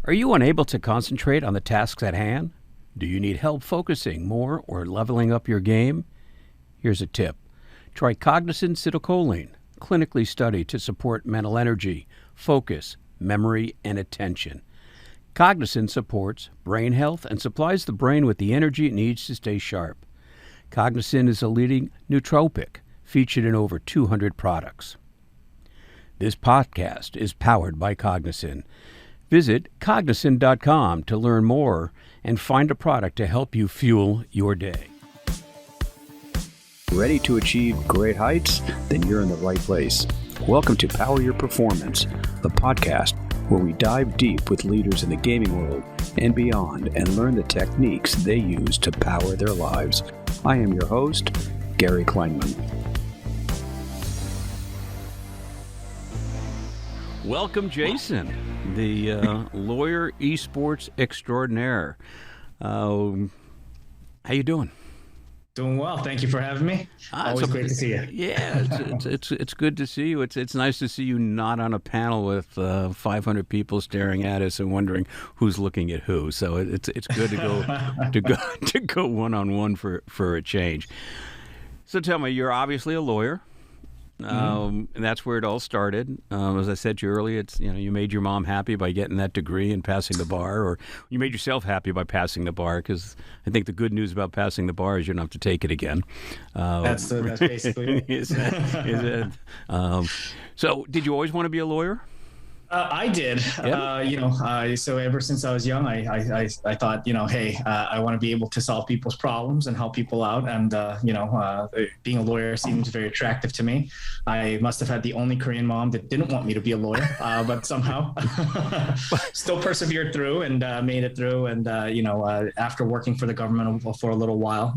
Are you unable to concentrate on the tasks at hand? Do you need help focusing more or leveling up your game? Here's a tip. Try Cognizin Citicoline, clinically studied to support mental energy, focus, memory, and attention. Cognizin supports brain health and supplies the brain with the energy it needs to stay sharp. Cognizin is a leading nootropic, featured in over 200 products. This podcast is powered by Cognizin. Visit cognizin.com to learn more and find a product to help you fuel your day. Ready to achieve great heights? Then you're in the right place. Welcome to Power Your Performance, the podcast where we dive deep with leaders in the gaming world and beyond and learn the techniques they use to power their lives. I am your host, Gary Kleinman. Welcome, Jason, the lawyer esports extraordinaire. How you doing? Doing well. Thank you for having me. Always great to see you. Yeah, it's good to see you. It's nice to see you not on a panel with 500 people staring at us and wondering who's looking at who. So it's good to go one-on-one for a change. So tell me, you're obviously a lawyer. And that's where it all started. As I said to you earlier, it's you made your mom happy by getting that degree and passing the bar, or you made yourself happy by passing the bar. Because I think the good news about passing the bar is you don't have to take it again. That's basically it. So, did you always want to be a lawyer? I did. Yeah. So ever since I was young, I thought, hey, I want to be able to solve people's problems and help people out. And, being a lawyer seems very attractive to me. I must have had the only Korean mom that didn't want me to be a lawyer, but somehow still persevered through and made it through. And, after working for the government for a little while,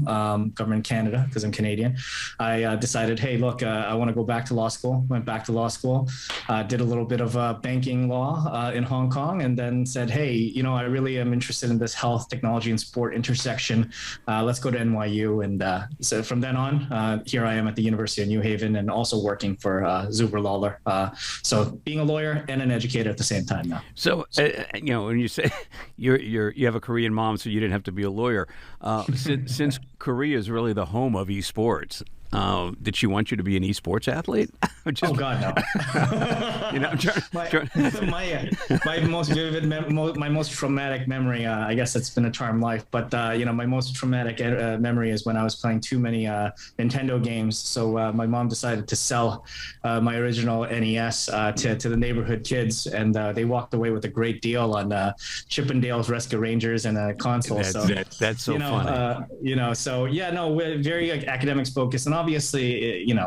government in Canada, because I'm Canadian, I decided, hey, look, I want to go back to law school. Went back to law school, did a little bit of banking law in Hong Kong, and then said, hey, I really am interested in this health, technology, and sport intersection. Let's go to NYU. And so from then on, here I am at the University of New Haven and also working for Zuber Lawler. So being a lawyer and an educator at the same time now. So, when you say you have a Korean mom, so you didn't have to be a lawyer. Since Korea is really the home of esports, did she want you to be an esports athlete? Oh God, no! My most vivid, my most traumatic memory. I guess it's been a charmed life, but my most traumatic memory is when I was playing too many Nintendo games. So my mom decided to sell my original NES to the neighborhood kids, and they walked away with a great deal on Chippendales Rescue Rangers and a console. That's so funny. We're very academics focused, and obviously, even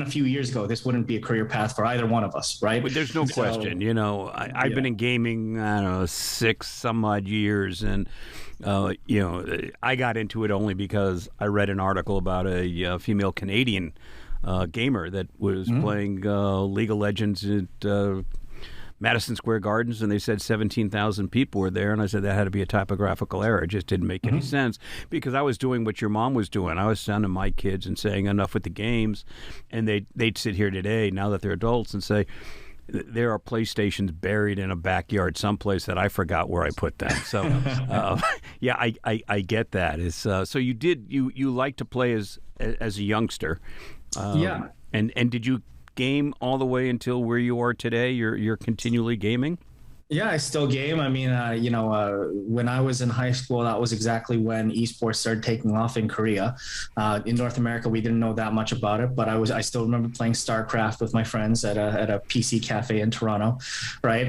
a few years ago, this wouldn't be a career path for either one of us, right? But there's no question. I've been in gaming, 6 some odd years, and I got into it only because I read an article about a female Canadian gamer that was playing League of Legends at Madison Square Gardens, and they said 17,000 people were there, and I said that had to be a typographical error. It just didn't make any sense, because I was doing what your mom was doing. I was sending my kids and saying enough with the games, and they'd sit here today, now that they're adults, and say, there are PlayStations buried in a backyard someplace that I forgot where I put them. So, I get that. So you like to play as a youngster. And did you game all the way until where you are today? You're continually gaming? Yeah, I still game. I mean, when I was in high school, that was exactly when esports started taking off in Korea. In North America, we didn't know that much about it, but I still remember playing StarCraft with my friends at a PC cafe in Toronto, right?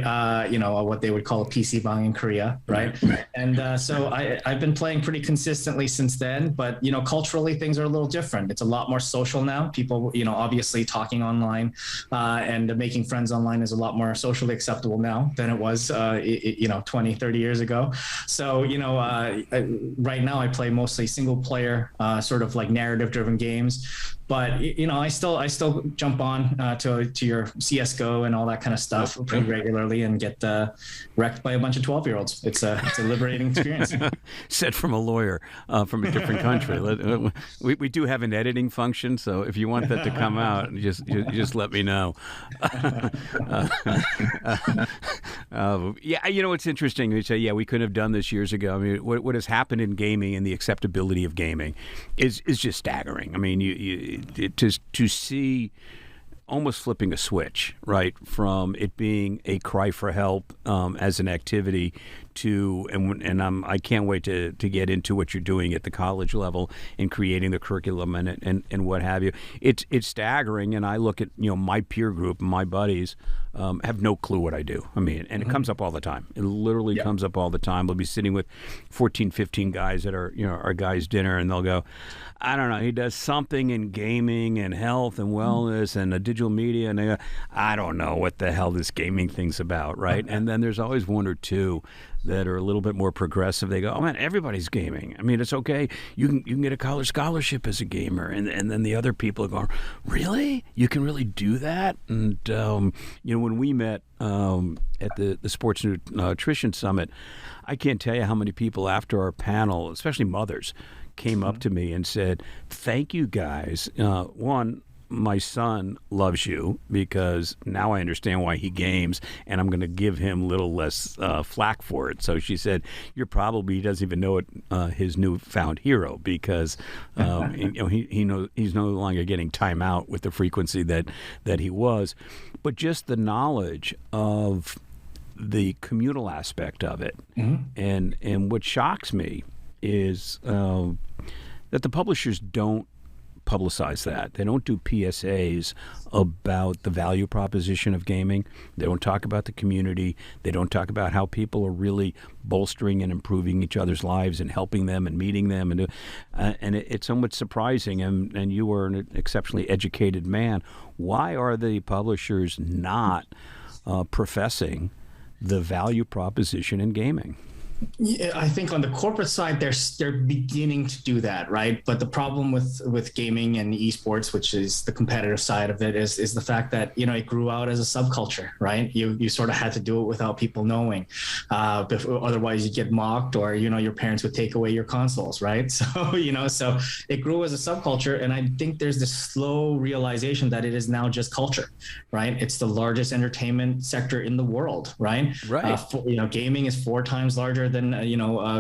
What they would call a PC bang in Korea, right? And so I've been playing pretty consistently since then, but culturally things are a little different. It's a lot more social now. People, obviously talking online and making friends online is a lot more socially acceptable now than it was was, 20, 30 years ago. So, right now I play mostly single player, sort of like narrative driven games. But I still jump on to your CS:GO and all that kind of stuff pretty regularly, and get wrecked by a bunch of 12-year-olds. It's a liberating experience. Said from a lawyer from a different country. We do have an editing function, so if you want that to come out, just let me know. It's interesting. We say, we couldn't have done this years ago. I mean, what has happened in gaming and the acceptability of gaming is just staggering. I mean, to see almost flipping a switch, right, from it being a cry for help as an activity to, I can't wait to get into what you're doing at the college level in creating the curriculum and what have you. It's staggering, and I look at my peer group, my buddies have no clue what I do. I mean, and it comes up all the time. It literally comes up all the time. We'll be sitting with 14, 15 guys at our guys' dinner, and they'll go, I don't know, he does something in gaming and health and wellness and digital media, and they go, I don't know what the hell this gaming thing's about, right? And then there's always one or two that are a little bit more progressive. They go, oh man, everybody's gaming. I mean, it's okay. You can get a college scholarship as a gamer. And then the other people are going, really? You can really do that? And when we met at the Sports Nutrition Summit, I can't tell you how many people after our panel, especially mothers, came up to me and said, thank you guys. One, my son loves you because now I understand why he games, and I'm going to give him a little less flack for it. So she said, he doesn't even know it, his newfound hero, because he knows he's no longer getting time out with the frequency that he was. But just the knowledge of the communal aspect of it, and what shocks me is that the publishers don't publicize that. They don't do PSAs about the value proposition of gaming. They don't talk about the community. They don't talk about how people are really bolstering and improving each other's lives and helping them and meeting them. And it's somewhat surprising. And you are an exceptionally educated man. Why are the publishers not professing the value proposition in gaming? Yeah, I think on the corporate side, they're beginning to do that, right? But the problem with gaming and esports, which is the competitive side of it, is the fact that it grew out as a subculture, right? You sort of had to do it without people knowing, otherwise you'd get mocked, or your parents would take away your consoles, right? So so it grew as a subculture, and I think there's this slow realization that it is now just culture, right? It's the largest entertainment sector in the world, right? Right. Gaming is 4 times larger than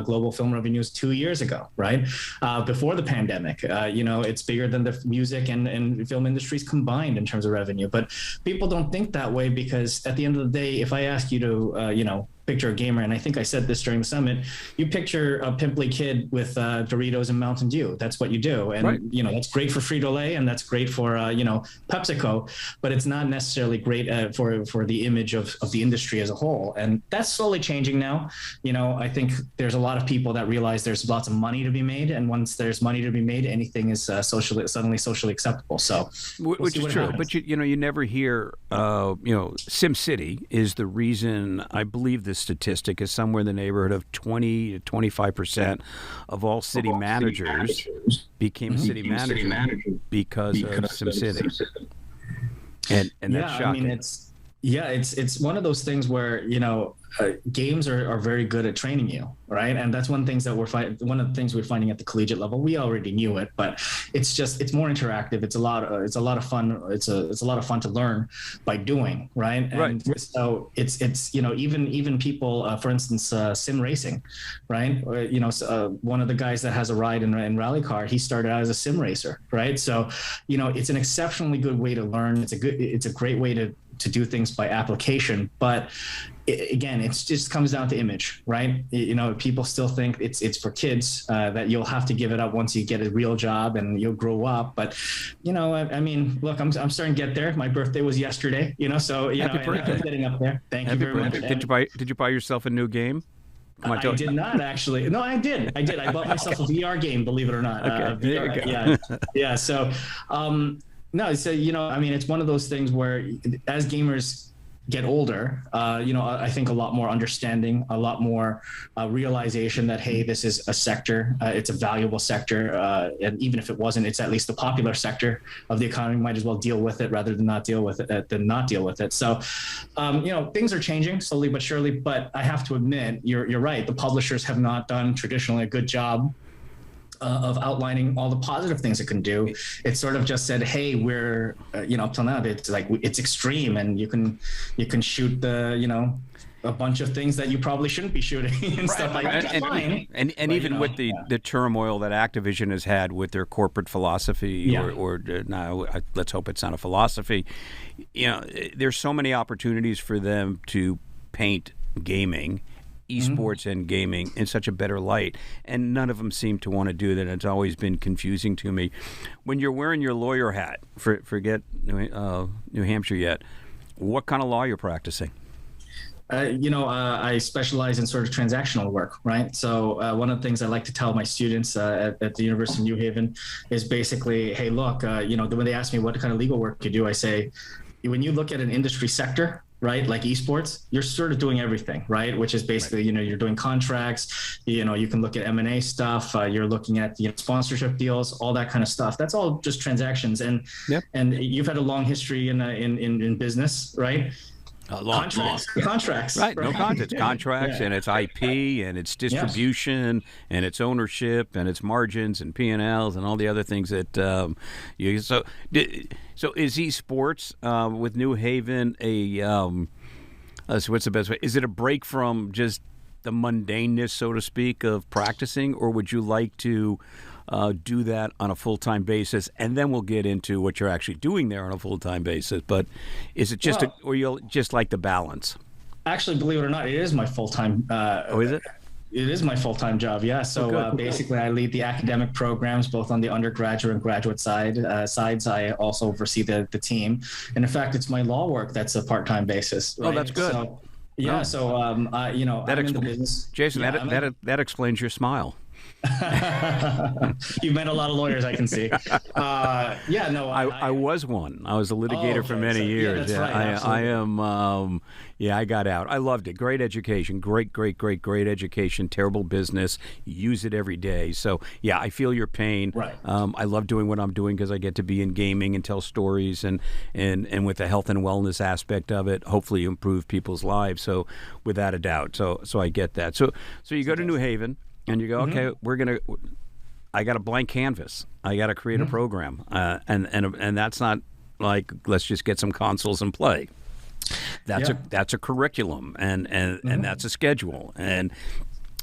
global film revenues 2 years ago, right? Before the pandemic, it's bigger than the music and film industries combined in terms of revenue. But people don't think that way, because at the end of the day, if I ask you to picture a gamer, and I think I said this during the summit, you picture a pimply kid with Doritos and Mountain Dew. That's what you do. And, right. That's great for Frito-Lay, and that's great for, PepsiCo, but it's not necessarily great for the image of the industry as a whole. And that's slowly changing now. I think there's a lot of people that realize there's lots of money to be made. And once there's money to be made, anything is suddenly socially acceptable. So which is true. Happens. But you never hear, SimCity is the reason. I believe this statistic is somewhere in the neighborhood of 20 to 25% of all city managers became city managers because of SimCity. And that's shocking. It's one of those things where games are very good at training you, right? And that's one of the things we're finding at the collegiate level. We already knew it, but it's more interactive. It's a lot of fun. It's a lot of fun to learn by doing, right? And right. So it's even people, for instance, sim racing, right? One of the guys that has a ride in rally car, he started out as a sim racer, right? So it's an exceptionally good way to learn. It's a great way to do things by application, but again, it just comes down to image, right? People still think it's for kids, that you'll have to give it up once you get a real job and you'll grow up. But I mean, look, I'm starting to get there. My birthday was yesterday, so Happy birthday. I'm getting up there. Thank you very much. Did you buy yourself a new game? I did not actually. No, I did. I bought myself a VR game, believe it or not. Okay. There you go. Yeah. So, no, so I mean, it's one of those things where, as gamers, get older, I think a lot more understanding, a lot more realization that, hey, this is a sector, it's a valuable sector, and even if it wasn't, it's at least a popular sector of the economy. Might as well deal with it rather than not deal with it. So, things are changing slowly but surely. But I have to admit, you're right. The publishers have not done traditionally a good job of outlining all the positive things it can do. It sort of just said, hey, we're up till now it's like it's extreme, and you can shoot a bunch of things that you probably shouldn't be shooting and stuff like that. And even with the turmoil that Activision has had with their corporate philosophy, or now let's hope it's not a philosophy. There's so many opportunities for them to paint gaming, esports and gaming in such a better light, and none of them seem to want to do that. It's always been confusing to me. When you're wearing your lawyer hat, forget New Hampshire yet, what kind of law you're practicing? I specialize in sort of transactional work, right? So one of the things I like to tell my students at the University of New Haven is basically, hey, look, when they ask me what kind of legal work you do, I say, when you look at an industry sector, right, like esports, you're sort of doing everything, right? Which is basically, you're doing contracts, you can look at M&A stuff, you're looking at sponsorship deals, all that kind of stuff. That's all just transactions. And you've had a long history in business, right? Contracts. Right, no contracts. Contracts, and it's IP, and it's distribution, and it's ownership, and it's margins, and P&Ls, and all the other things that So is esports with New Haven so what's the best way? Is it a break from just the mundaneness, so to speak, of practicing, or would you like to do that on a full-time basis? And then we'll get into what you're actually doing there on a full-time basis. But is it just, or you'll just like the balance? Actually, believe it or not, it is my full-time. Is it? It is my full-time job, yeah. So basically, I lead the academic programs, both on the undergraduate and graduate sides. I also oversee the team. And in fact, it's my law work that's a part-time basis. Right? Oh, that's good. So, I'm in the business. Jason, that explains your smile. You've met a lot of lawyers, I can see. I was one. I was a litigator for many years. Yeah, that's right. I am. I got out. I loved it. Great education. Great education. Terrible business. Use it every day. So yeah, I feel your pain. Right. I love doing what I'm doing because I get to be in gaming and tell stories, and with the health and wellness aspect of it, hopefully improve people's lives. So without a doubt. So I get that. So you go to New Haven. And you go, okay, I got a blank canvas. I got to create a program. And that's not like, let's just get some consoles and play. That's a curriculum, and that's a schedule. And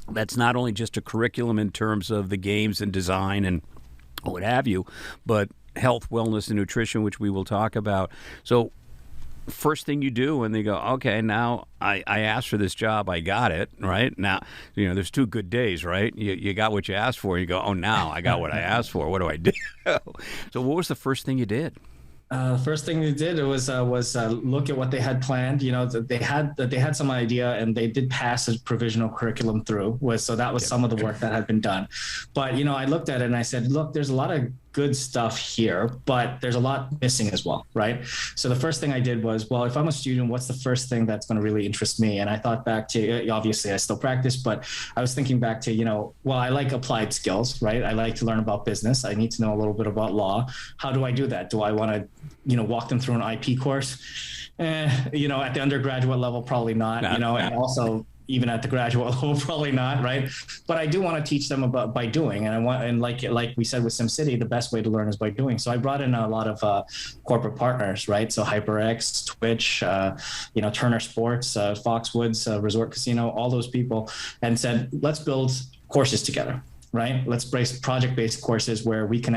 that's not only just a curriculum in terms of the games and design and what have you, but health, wellness, and nutrition, which we will talk about. So first thing you do when they go, okay, now I asked for this job, I got it, right? Now, there's 2 good days, right? You got what you asked for. You go, oh, now I got what I asked for. What do I do? So what was the first thing you did? The first thing they did was look at what they had planned. They had some idea, and they did pass a provisional curriculum through. So that was some of the work that had been done. But I looked at it and I said, look, there's a lot of good stuff here, but there's a lot missing as well, right? So the first thing I did was, well, if I'm a student, what's the first thing that's going to really interest me? And I thought back to, obviously I still practice, but I was thinking back to, I like applied skills, right? I like to learn about business. I need to know a little bit about law. How do I do that? Do I want to, walk them through an IP course? At the undergraduate level, probably not, and also even at the graduate level, probably not, right? But I do want to teach them about by doing, and like we said with SimCity, the best way to learn is by doing. So I brought in a lot of corporate partners, right? So HyperX, Twitch, Turner Sports, Foxwoods, Resort Casino, all those people, and said, let's build courses together. Right? Let's brace project-based courses where we can,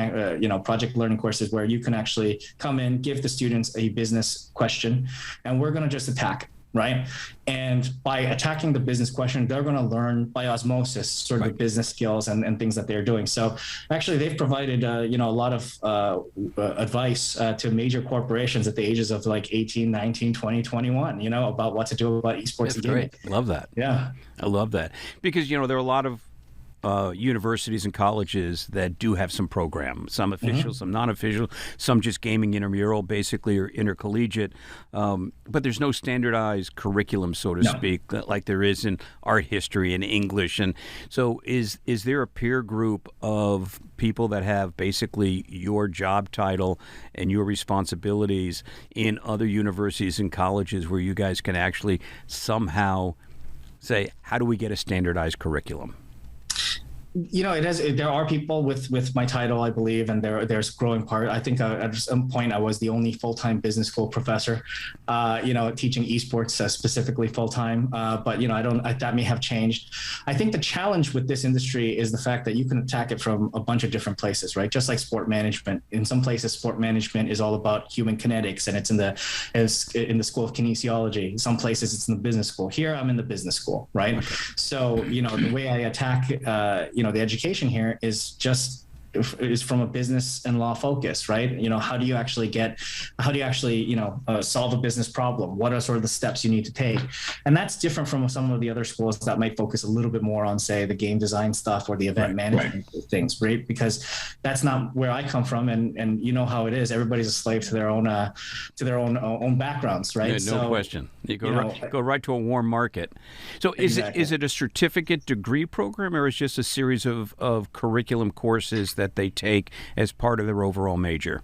project learning courses where you can actually come in, give the students a business question, and we're going to just attack it, right? And by attacking the business question, they're going to learn by osmosis sort of the business skills and things that they're doing. So actually, they've provided, a lot of advice to major corporations at the ages of like 18, 19, 20, 21, about what to do about esports and gaming. Great. Love that. Yeah. I love that. Because, there are a lot of universities and colleges that do have some program, some official, some non-official, some just gaming intramural, basically, or intercollegiate. But there's no standardized curriculum, so to speak, like there is in art history and English. And so is there a peer group of people that have basically your job title and your responsibilities in other universities and colleges where you guys can actually somehow say, how do we get a standardized curriculum? There are people with my title, I believe, and there's a growing part. I think at some point I was the only full-time business school professor, teaching esports specifically full-time. But that may have changed. I think the challenge with this industry is the fact that you can attack it from a bunch of different places, right? Just like sport management. In some places, sport management is all about human kinetics, and it's in the school of kinesiology. Some places it's in the business school. Here, I'm in the business school, right? So, the way I attack, the education here is from a business and law focus, right? How do you actually solve a business problem? What are sort of the steps you need to take? And that's different from some of the other schools that might focus a little bit more on, say, the game design stuff or the event management things, right? Because that's not where I come from, and you know how it is. Everybody's a slave to their own backgrounds, right? Yeah, no question. You go right to a warm market. So is it a certificate degree program, or is it just a series of curriculum courses that they take as part of their overall major?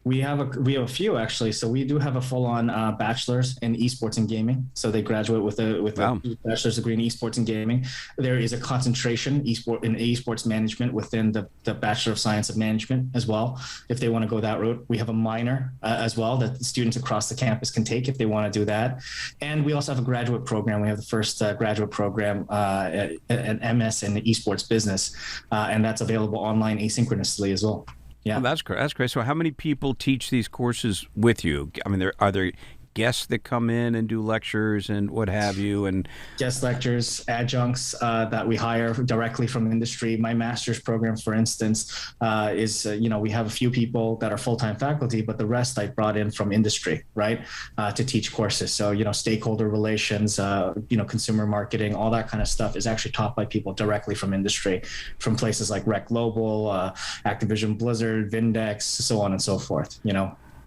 We have a few, actually. So we do have a full-on bachelor's in esports and gaming. So they graduate with a bachelor's degree in esports and gaming. There is a concentration in esports management within the Bachelor of Science of Management as well, if they want to go that route. We have a minor as well that the students across the campus can take if they want to do that. And we also have a graduate program. We have the first graduate program, an MS in esports business, and that's available online asynchronously as well. Yeah, well, that's great. So how many people teach these courses with you? I mean, are there guests that come in and do lectures and what have you? And guest lectures, adjuncts that we hire directly from industry. My master's program, for instance, is we have a few people that are full-time faculty, but the rest I brought in from industry, right, to teach courses. So stakeholder relations, consumer marketing, all that kind of stuff is actually taught by people directly from industry, from places like Rec Global, Activision Blizzard, Vindex, so on and so forth.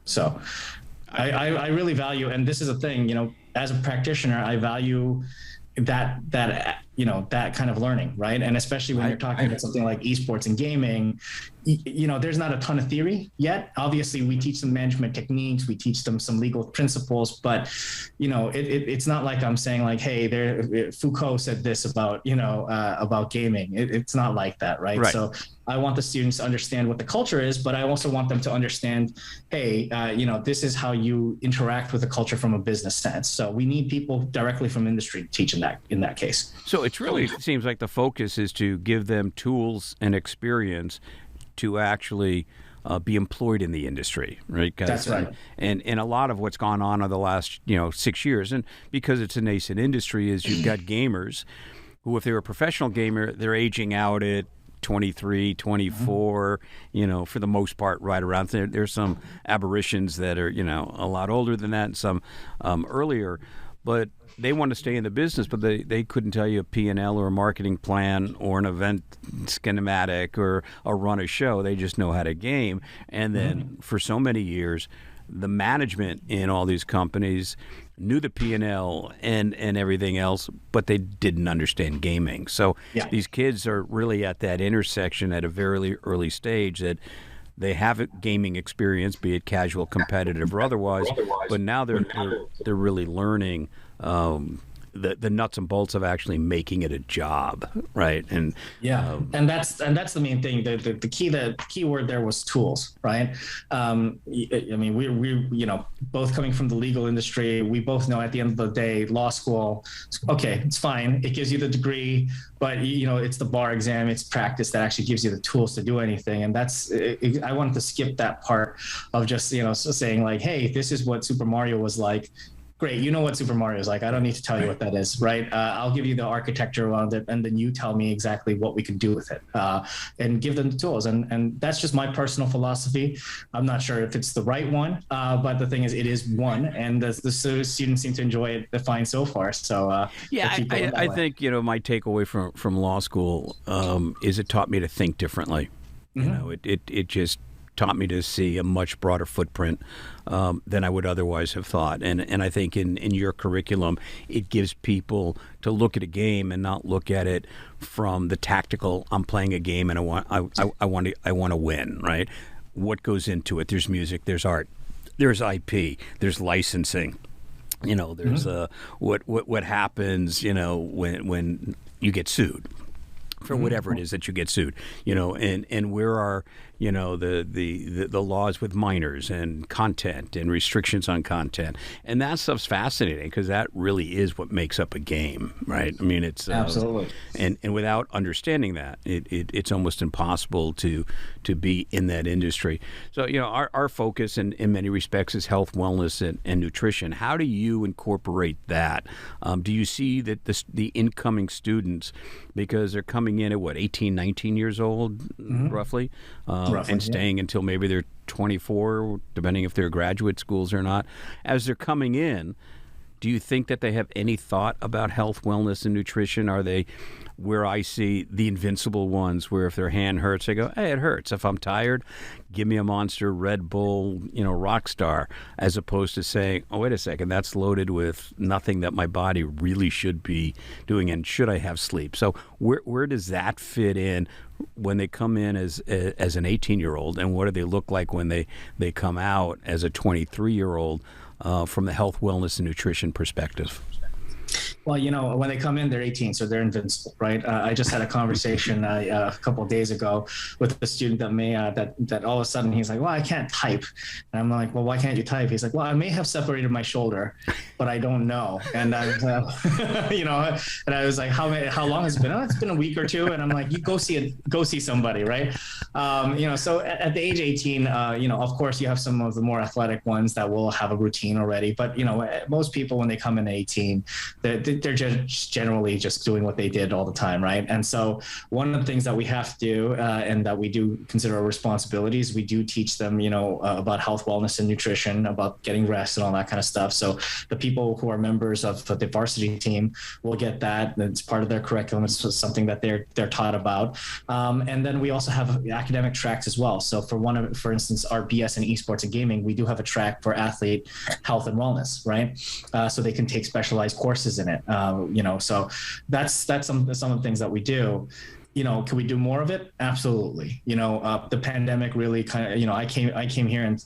So I really value, and this is a thing, as a practitioner, I value that kind of learning, right? And especially when you're talking about something like esports and gaming, there's not a ton of theory yet. Obviously, we teach them management techniques, we teach them some legal principles, but it's not like I'm saying like, hey, Foucault said this about gaming. It's not like that, right? So I want the students to understand what the culture is, but I also want them to understand, hey, this is how you interact with the culture from a business sense. So we need people directly from industry teaching that in that case. So it seems like the focus is to give them tools and experience to actually be employed in the industry, right? That's right. And a lot of what's gone on in the last 6 years, and because it's a nascent industry, is you've got gamers who, if they're a professional gamer, they're aging out at 23, 24, for the most part, right around there. There's some aberrations that are, a lot older than that and some earlier. But they want to stay in the business, but they couldn't tell you a P&L or a marketing plan or an event schematic or run a show. They just know how to game. And then for so many years, the management in all these companies knew the P&L and everything else, but they didn't understand gaming. So these kids are really at that intersection at a very early stage that they have a gaming experience, be it casual, competitive, or otherwise, but now they're really learning the nuts and bolts of actually making it a job, right? And and that's the main thing. The key word there was tools, right? I mean, we both coming from the legal industry, we both know at the end of the day, law school, okay, it's fine, it gives you the degree, but it's the bar exam, it's practice that actually gives you the tools to do anything. And I wanted to skip that part of just saying like, hey, this is what Super Mario was like Great. You know what Super Mario is like. I don't need to tell you what that is, right? I'll give you the architecture around it, and then you tell me exactly what we can do with it, and give them the tools. And that's just my personal philosophy. I'm not sure if it's the right one, but the thing is, it is one, and the students seem to enjoy it fine so far. So yeah, I think my takeaway from law school is it taught me to think differently. Mm-hmm. It just taught me to see a much broader footprint than I would otherwise have thought. And I think in your curriculum, it gives people to look at a game and not look at it from the tactical. I'm playing a game and I want to win. Right? What goes into it? There's music. There's art. There's IP. There's licensing. There's what happens. When you get sued. For whatever it is that you get sued, and where are the laws with minors and content and restrictions on content, and that stuff's fascinating because that really is what makes up a game, right? I mean, it's absolutely, and without understanding that, it's almost impossible to be in that industry. So our focus in many respects is health, wellness, and nutrition. How do you incorporate that? Do you see that the incoming students, because they're coming in at 18, 19 years old, roughly, and staying until maybe they're 24, depending if they're graduate schools or not. As they're coming in, do you think that they have any thought about health, wellness, and nutrition? Are they where I see the invincible ones, where if their hand hurts, they go, hey, it hurts. If I'm tired, give me a Monster, Red Bull, Rockstar, as opposed to saying, oh, wait a second, that's loaded with nothing that my body really should be doing, and should I have sleep? So where does that fit in when they come in as an 18-year-old, and what do they look like when they come out as a 23-year-old from the health, wellness, and nutrition perspective? Well, when they come in, they're 18, so they're invincible, right? I just had a conversation a couple of days ago with a student that all of a sudden he's like, well, I can't type. And I'm like, well, why can't you type? He's like, well, I may have separated my shoulder, but I don't know. And I was, and I was like, how long has it been? Oh, it's been a week or two. And I'm like, you go see somebody, right? So at the age of 18, of course you have some of the more athletic ones that will have a routine already. But, most people, when they come in at 18, they're just generally just doing what they did all the time, right? And so one of the things that we have to do, and that we do consider our responsibilities, we do teach them, about health, wellness, and nutrition, about getting rest and all that kind of stuff. So the people who are members of the varsity team will get that. It's part of their curriculum. It's something that they're taught about. And then we also have academic tracks as well. So for instance, our BS in esports and gaming, we do have a track for athlete health and wellness, right? So they can take specialized courses in it. So that's some of the things that we do. Can we do more of it? Absolutely. The pandemic really kind of, I came here and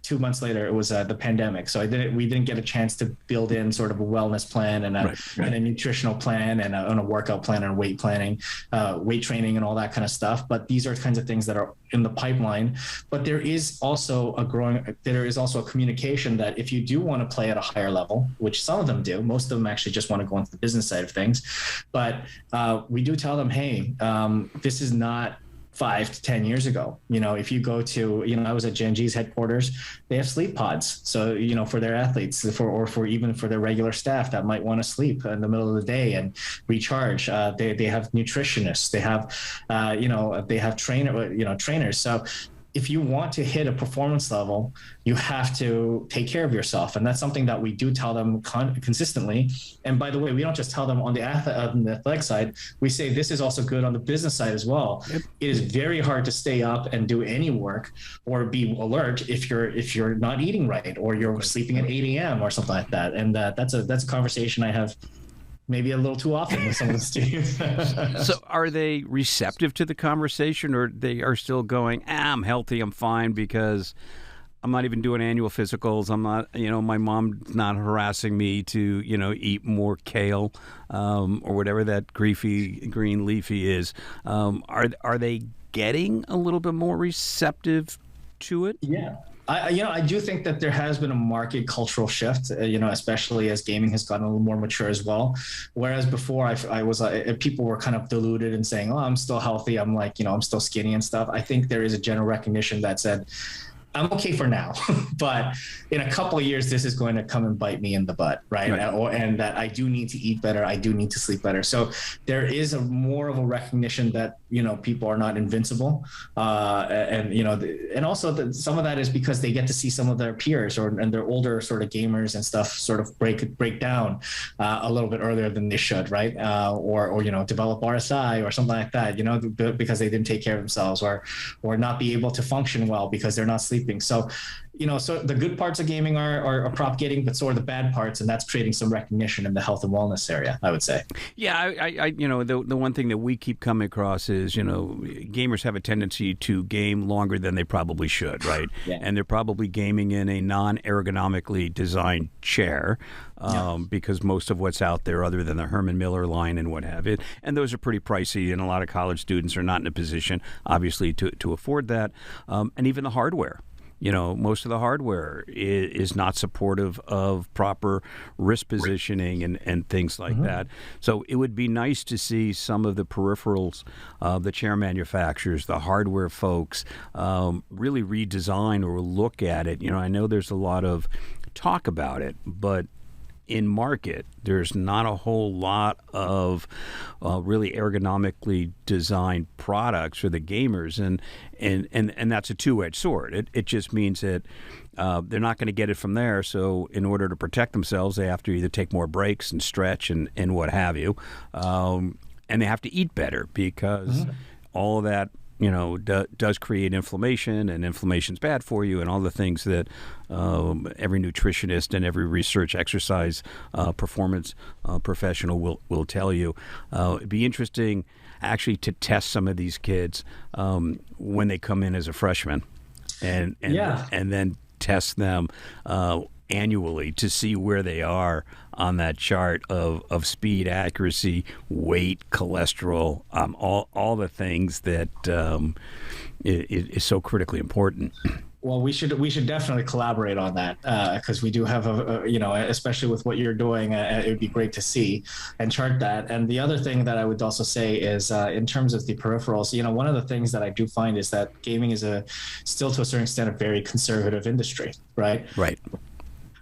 2 months later, it was the pandemic. So we didn't get a chance to build in sort of a wellness plan and a nutritional plan and a workout plan and weight planning, weight training and all that kind of stuff. But these are kinds of things that are in the pipeline. But there is also a communication that if you do want to play at a higher level, which some of them do, most of them actually just want to go into the business side of things. But we do tell them, hey, this is not 5 to 10 years ago. If you go to, I was at Gen G's headquarters, they have sleep pods. So, for their athletes or for their regular staff that might want to sleep in the middle of the day and recharge. They have nutritionists, they have trainers. So if you want to hit a performance level, you have to take care of yourself. And that's something that we do tell them consistently. And by the way, we don't just tell them on the athletic side, we say this is also good on the business side as well. Yep. It is very hard to stay up and do any work or be alert if you're not eating right, or you're sleeping at 8 a.m. or something like that. And that's a conversation I have maybe a little too often with some of the students. So are they receptive to the conversation, or they are still going, I'm healthy, I'm fine, because I'm not even doing annual physicals. I'm not, my mom's not harassing me to, eat more kale or whatever that green leafy is. Are they getting a little bit more receptive to it? Yeah. I do think that there has been a marked cultural shift, especially as gaming has gotten a little more mature as well. Whereas before I was people were kind of deluded and saying, oh, I'm still healthy. I'm I'm still skinny and stuff. I think there is a general recognition that said, I'm okay for now, but in a couple of years, this is going to come and bite me in the butt, right? And that I do need to eat better. I do need to sleep better. So there is more of a recognition that, people are not invincible. And also some of that is because they get to see some of their peers and their older sort of gamers and stuff sort of break down a little bit earlier than they should, right? Or develop RSI or something like that, because they didn't take care of themselves or not be able to function well because they're not sleeping. So, so the good parts of gaming are propagating, but so are the bad parts, and that's creating some recognition in the health and wellness area, I would say. Yeah, the one thing that we keep coming across is, gamers have a tendency to game longer than they probably should, right? Yeah. And they're probably gaming in a non-ergonomically designed chair. Because most of what's out there, other than the Herman Miller line and what have you, and those are pretty pricey, and a lot of college students are not in a position, obviously, to afford that. And even the hardware. Most of the hardware is not supportive of proper wrist positioning and things like that. So it would be nice to see some of the peripherals, the chair manufacturers, the hardware folks, really redesign or look at it. I know there's a lot of talk about it, but in market, there's not a whole lot of really ergonomically designed products for the gamers, and that's a two-edged sword. It just means that they're not going to get it from there. So in order to protect themselves, they have to either take more breaks and stretch and what have you, and they have to eat better because all of that does create inflammation, and inflammation's bad for you, and all the things that every nutritionist and every research exercise performance professional will tell you. It'd be interesting actually to test some of these kids when they come in as a freshman, and then test them annually to see where they are on that chart of speed, accuracy, weight, cholesterol, all the things that is so critically important. Well, we should definitely collaborate on that because we do have especially with what you're doing, it would be great to see and chart that. And the other thing that I would also say is in terms of the peripherals, one of the things that I do find is that gaming is still to a certain extent a very conservative industry, right? Right.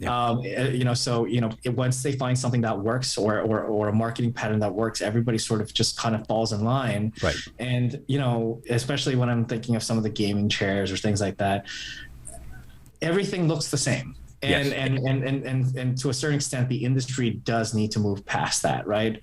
Yeah. So once they find something that works or a marketing pattern that works, everybody sort of just kind of falls in line. Right. And especially when I'm thinking of some of the gaming chairs or things like that, everything looks the same. And to a certain extent, the industry does need to move past that, right?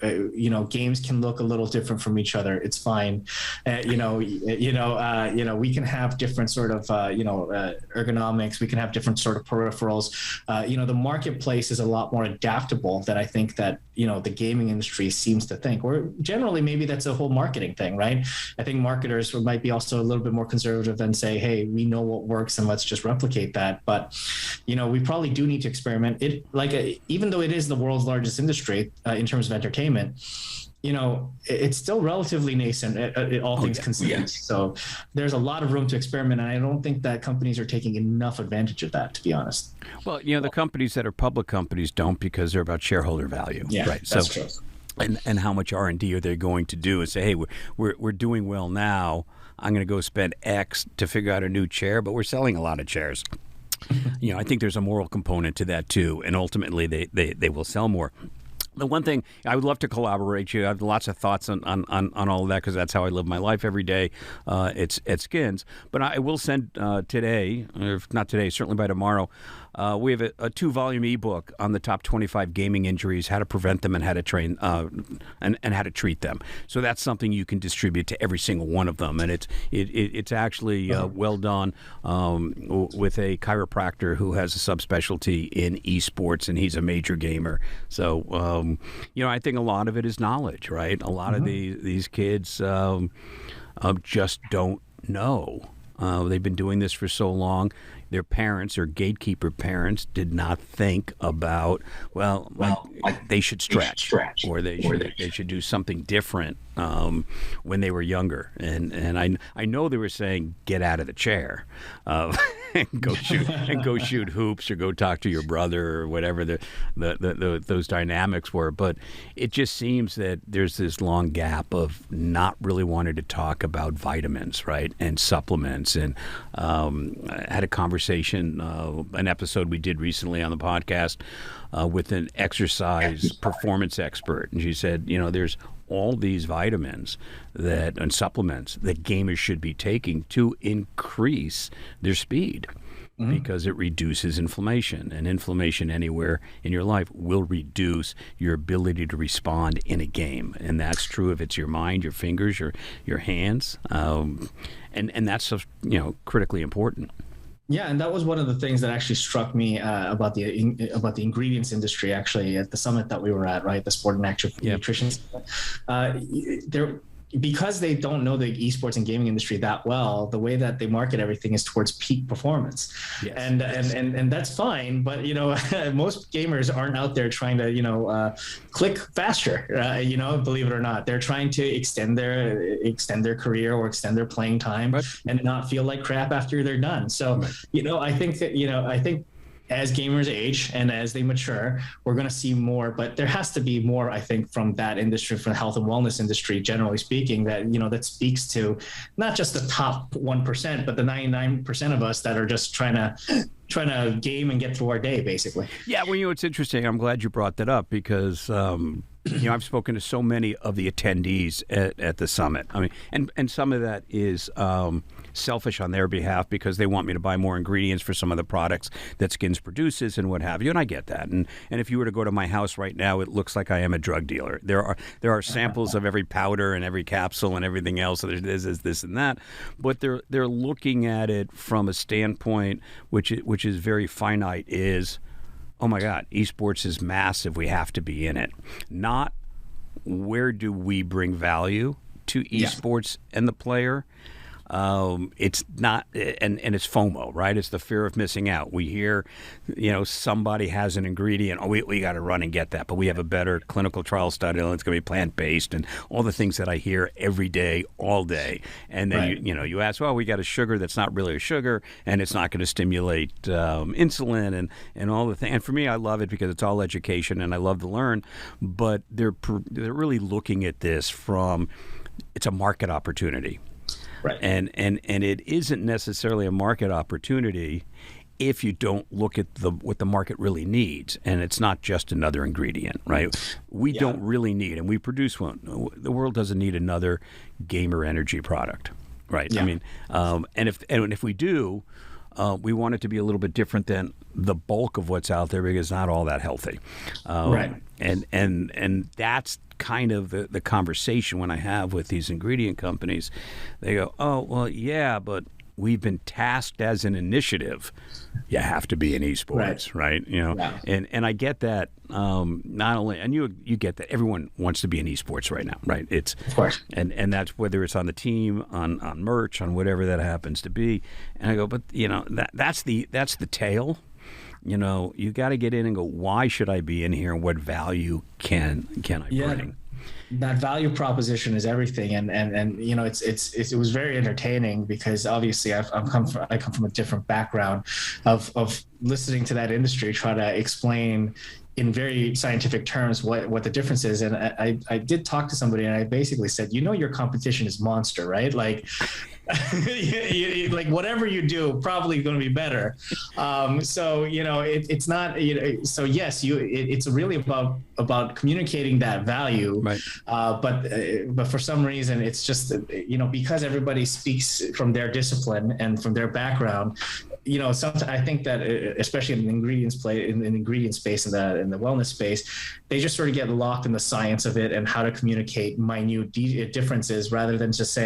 Games can look a little different from each other. It's fine. We can have different sort of, ergonomics. We can have different sort of peripherals. The marketplace is a lot more adaptable than I think that, the gaming industry seems to think. Or generally, maybe that's a whole marketing thing, right? I think marketers might be also a little bit more conservative and say, hey, we know what works and let's just replicate that. But, we probably do need to experiment. Even though it is the world's largest industry in terms of entertainment, it's still relatively nascent, all things considered. Yes. So there's a lot of room to experiment, and I don't think that companies are taking enough advantage of that, to be honest. Well, the companies that are public companies don't, because they're about shareholder value. Yeah, right. That's true. And how much R&D are they going to do and say, hey, we're doing well now. I'm going to go spend X to figure out a new chair, but we're selling a lot of chairs. I think there's a moral component to that too, and ultimately they will sell more. The one thing I would love to collaborate you. I have lots of thoughts on all of that because that's how I live my life every day. It's at Skins, but I will send today, or if not today, certainly by tomorrow. We have a 2-volume ebook on the top 25 gaming injuries, how to prevent them, and how to train and how to treat them. So that's something you can distribute to every single one of them, and it's actually well done with a chiropractor who has a subspecialty in esports, and he's a major gamer. So I think a lot of it is knowledge, right? A lot of these kids just don't know. They've been doing this for so long. Their parents or gatekeeper parents did not think about, they should stretch or they should do something different when they were younger. And I know they were saying, get out of the chair and go shoot hoops or go talk to your brother or whatever those dynamics were. But it just seems that there's this long gap of not really wanting to talk about vitamins, right, and supplements. And I had a conversation conversation, an episode we did recently on the podcast with an exercise performance expert, and she said, there's all these vitamins and supplements that gamers should be taking to increase their speed. Because it reduces inflammation, and inflammation anywhere in your life will reduce your ability to respond in a game, and that's true if it's your mind, your fingers, your hands, and that's critically important. Yeah, and that was one of the things that actually struck me about the ingredients industry. Actually, at the summit that we were at, right, the Sport and Active Nutrition, because they don't know the esports and gaming industry that well, the way that they market everything is towards peak performance. Yes. And that's fine, but most gamers aren't out there trying to click faster. Believe it or not, they're trying to extend their career or extend their playing time, right, and not feel like crap after they're done. So right. I think as gamers age and as they mature, we're going to see more, but there has to be more, I think, from that industry, from the health and wellness industry, generally speaking, that, that speaks to not just the top 1%, but the 99% of us that are just trying to game and get through our day, basically. Yeah. Well, it's interesting. I'm glad you brought that up because, I've spoken to so many of the attendees at the summit. I mean, and some of that is selfish on their behalf because they want me to buy more ingredients for some of the products that Skins produces and what have you, and I get that. And if you were to go to my house right now, it looks like I am a drug dealer. There are samples of every powder and every capsule and everything else. So there's this and that, but they're looking at it from a standpoint which is very finite. Is, oh my God, esports is massive. We have to be in it. Not where do we bring value to esports and the player. It's not, and it's FOMO, right? It's the fear of missing out. We hear, somebody has an ingredient. Oh, we got to run and get that, but we have a better clinical trial study, and it's going to be plant-based, and all the things that I hear every day, all day. And then right. you ask, well, we got a sugar that's not really a sugar, and it's not going to stimulate insulin, and all the things. And for me, I love it because it's all education, and I love to learn. But they're really looking at this from, it's a market opportunity. Right. And it isn't necessarily a market opportunity if you don't look at what the market really needs, and it's not just another ingredient, right? We don't really need, and we produce one. The world doesn't need another gamer energy product, right? Yeah. I mean, and if we do, we want it to be a little bit different than the bulk of what's out there because it's not all that healthy, right? And that's kind of the conversation when I have with these ingredient companies. They go, oh, well, yeah, but we've been tasked as an initiative. You have to be in esports, right? Yeah. And I get that. Not only, and you get that everyone wants to be in esports right now, right? It's of course, and that's whether it's on the team, on merch, on whatever that happens to be. And I go, but that's the tail. You got to get in and go, why should I be in here, and what value can I bring? That value proposition is everything, and it was very entertaining because obviously I come from a different background of listening to that industry try to explain in very scientific terms what the difference is. And I did talk to somebody and I basically said, your competition is Monster, right? Like, like whatever you do, probably going to be better. So, it's not, so yes, it's really about communicating that value. Right. But for some reason, it's just, because everybody speaks from their discipline and from their background, sometimes I think that especially in the ingredient space and the wellness space, they just sort of get locked in the science of it and how to communicate minute differences rather than just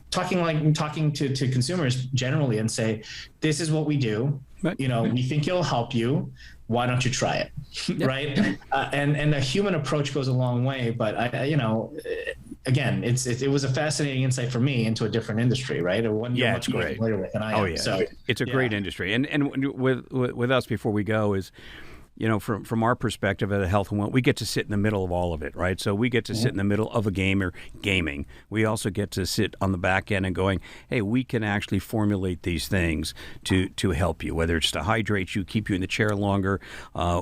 talking to consumers generally and say, this is what we do. Right. We think it'll help you. Why don't you try it? Yep. Right. And a human approach goes a long way, but again, it was a fascinating insight for me into a different industry, right? It's great. With than I am. Yeah. So it's a great industry. And with us, before we go, is from our perspective at Health and Wellness, we get to sit in the middle of all of it, right? So we get to sit in the middle of a game or gaming. We also get to sit on the back end and going, hey, we can actually formulate these things to help you, whether it's to hydrate you, keep you in the chair longer,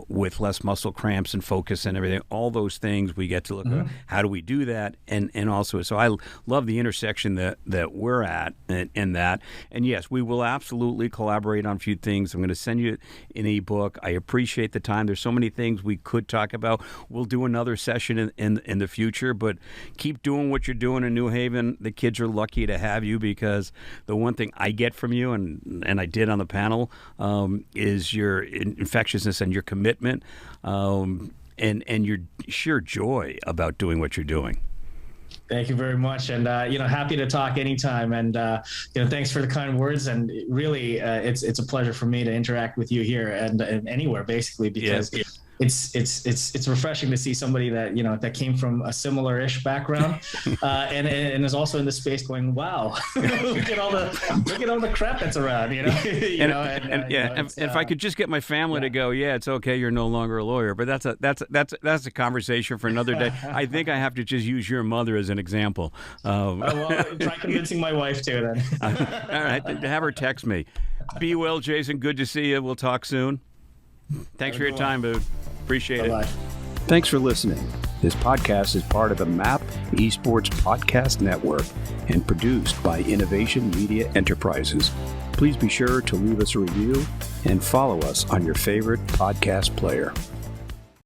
with less muscle cramps and focus and everything. All those things we get to look at. How do we do that? And also, so I love the intersection that we're at in that. And yes, we will absolutely collaborate on a few things. I'm going to send you an ebook. I appreciate the time. There's so many things we could talk about. We'll do another session in the future, but keep doing what you're doing in New Haven. The kids are lucky to have you, because the one thing I get from you, and I did on the panel, is your infectiousness and your commitment, and your sheer joy about doing what you're doing. Thank you very much. And, happy to talk anytime. And, thanks for the kind words. And really, it's a pleasure for me to interact with you here and anywhere, basically, because it's refreshing to see somebody that, that came from a similar-ish background, and is also in the space going, wow, look at all the crap that's around, if I could just get my family to go, yeah, it's okay, you're no longer a lawyer, but that's a conversation for another day. I think I have to just use your mother as an example. Well, try convincing my wife too, then. All right, have her text me. Be well, Jason. Good to see you. We'll talk soon. Thanks for your time, Boo. Appreciate it. Thanks for listening. This podcast is part of the MAP Esports Podcast Network and produced by Innovation Media Enterprises. Please be sure to leave us a review and follow us on your favorite podcast player.